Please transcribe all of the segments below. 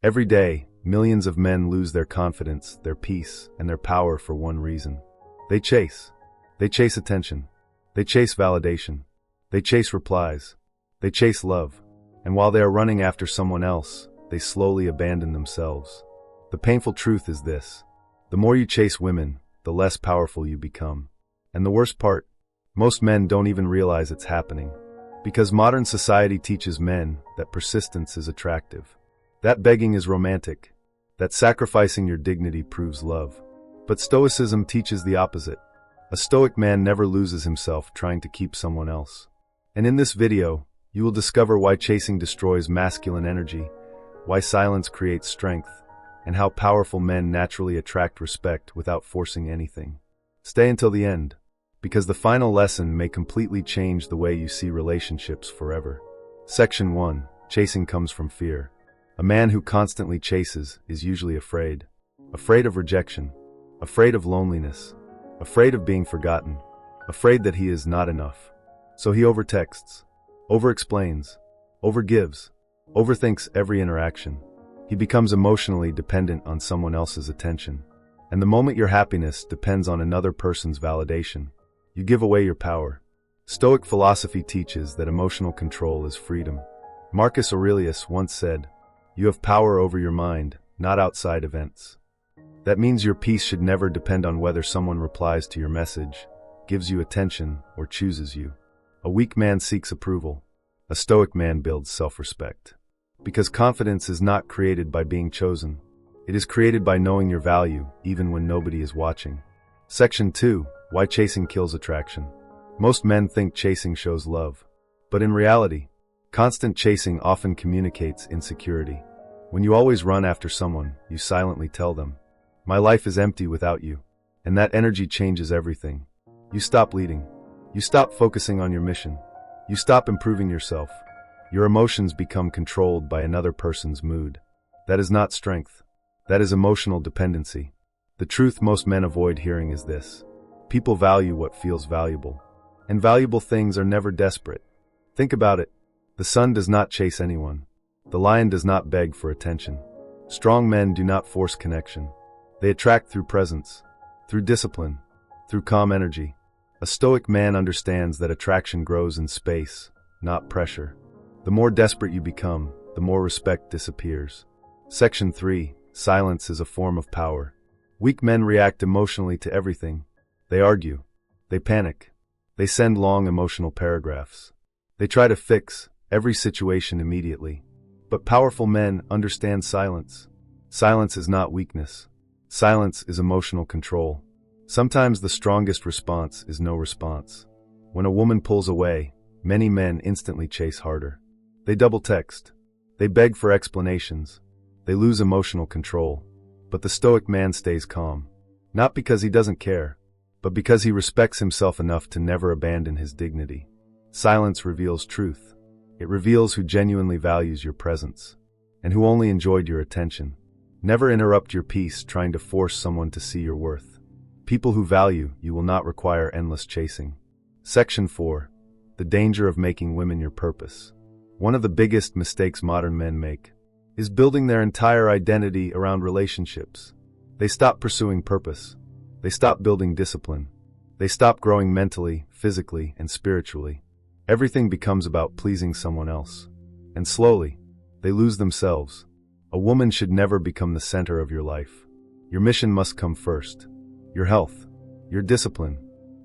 Every day, millions of men lose their confidence, their peace, and their power for one reason. They chase. They chase attention. They chase validation. They chase replies. They chase love. And while they are running after someone else, they slowly abandon themselves. The painful truth is this: the more you chase women, the less powerful you become. And the worst part, most men don't even realize it's happening. Because modern society teaches men that persistence is attractive, that begging is romantic, that sacrificing your dignity proves love. But Stoicism teaches the opposite. A Stoic man never loses himself trying to keep someone else. And in this video, you will discover why chasing destroys masculine energy, why silence creates strength, and how powerful men naturally attract respect without forcing anything. Stay until the end, because the final lesson may completely change the way you see relationships forever. Section 1. Chasing comes from fear. A man who constantly chases is usually afraid. Afraid of rejection. Afraid of loneliness. Afraid of being forgotten. Afraid that he is not enough. So he overtexts, overexplains, overgives, overthinks every interaction. He becomes emotionally dependent on someone else's attention. And the moment your happiness depends on another person's validation, you give away your power. Stoic philosophy teaches that emotional control is freedom. Marcus Aurelius once said, "You have power over your mind, not outside events." That means your peace should never depend on whether someone replies to your message, gives you attention, or chooses you. A weak man seeks approval. A Stoic man builds self-respect. Because confidence is not created by being chosen. It is created by knowing your value, even when nobody is watching. Section 2. Why chasing kills attraction. Most men think chasing shows love. But in reality, constant chasing often communicates insecurity. When you always run after someone, you silently tell them, "My life is empty without you." And that energy changes everything. You stop leading. You stop focusing on your mission. You stop improving yourself. Your emotions become controlled by another person's mood. That is not strength. That is emotional dependency. The truth most men avoid hearing is this: people value what feels valuable. And valuable things are never desperate. Think about it. The sun does not chase anyone. The lion does not beg for attention. Strong men do not force connection. They attract through presence, through discipline, through calm energy. A Stoic man understands that attraction grows in space, not pressure. The more desperate you become, the more respect disappears. Section 3. Silence is a form of power. Weak men react emotionally to everything. They argue. They panic. They send long emotional paragraphs. They try to fix every situation immediately. But powerful men understand silence. Silence is not weakness. Silence is emotional control. Sometimes the strongest response is no response. When a woman pulls away, many men instantly chase harder. They double text. They beg for explanations. They lose emotional control. But the Stoic man stays calm. Not because he doesn't care, but because he respects himself enough to never abandon his dignity. Silence reveals truth. It reveals who genuinely values your presence, and who only enjoyed your attention. Never interrupt your peace trying to force someone to see your worth. People who value you will not require endless chasing. Section 4. The danger of making women your purpose. One of the biggest mistakes modern men make is building their entire identity around relationships. They stop pursuing purpose. They stop building discipline. They stop growing mentally, physically, and spiritually. Everything becomes about pleasing someone else. And slowly, they lose themselves. A woman should never become the center of your life. Your mission must come first. Your health, your discipline,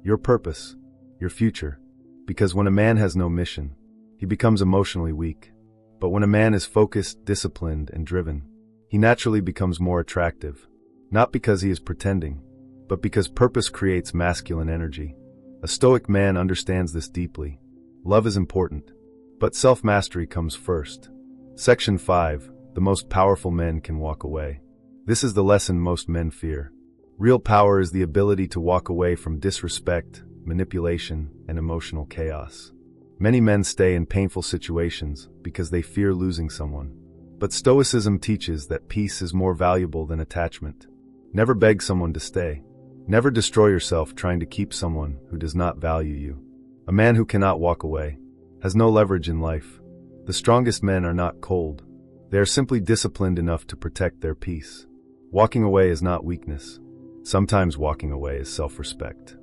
your purpose, your future. Because when a man has no mission, he becomes emotionally weak. But when a man is focused, disciplined, and driven, he naturally becomes more attractive. Not because he is pretending, but because purpose creates masculine energy. A Stoic man understands this deeply. Love is important, but self-mastery comes first. Section 5. The most powerful men can walk away. This is the lesson most men fear. Real power is the ability to walk away from disrespect, manipulation, and emotional chaos. Many men stay in painful situations because they fear losing someone. But Stoicism teaches that peace is more valuable than attachment. Never beg someone to stay. Never destroy yourself trying to keep someone who does not value you. A man who cannot walk away has no leverage in life. The strongest men are not cold. They are simply disciplined enough to protect their peace. Walking away is not weakness. Sometimes walking away is self-respect.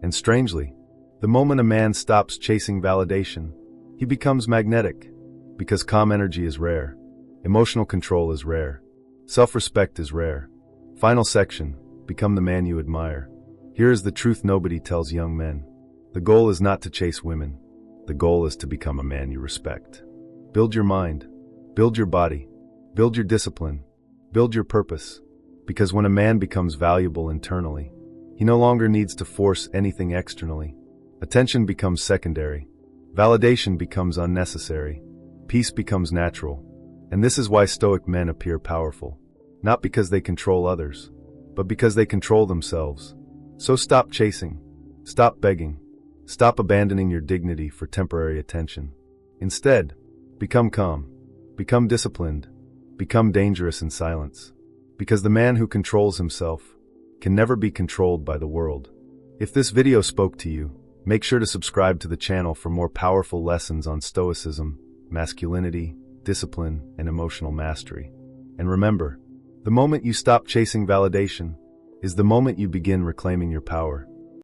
And strangely, the moment a man stops chasing validation, he becomes magnetic. Because calm energy is rare. Emotional control is rare. Self-respect is rare. Final section, become the man you admire. Here is the truth nobody tells young men. The goal is not to chase women. The goal is to become a man you respect. Build your mind. Build your body. Build your discipline. Build your purpose. Because when a man becomes valuable internally, he no longer needs to force anything externally. Attention becomes secondary. Validation becomes unnecessary. Peace becomes natural. And this is why Stoic men appear powerful. Not because they control others, but because they control themselves. So stop chasing. Stop begging. Stop abandoning your dignity for temporary attention. Instead, become calm. Become disciplined. Become dangerous in silence. Because the man who controls himself can never be controlled by the world. If this video spoke to you, make sure to subscribe to the channel for more powerful lessons on Stoicism, masculinity, discipline, and emotional mastery. And remember, the moment you stop chasing validation is the moment you begin reclaiming your power.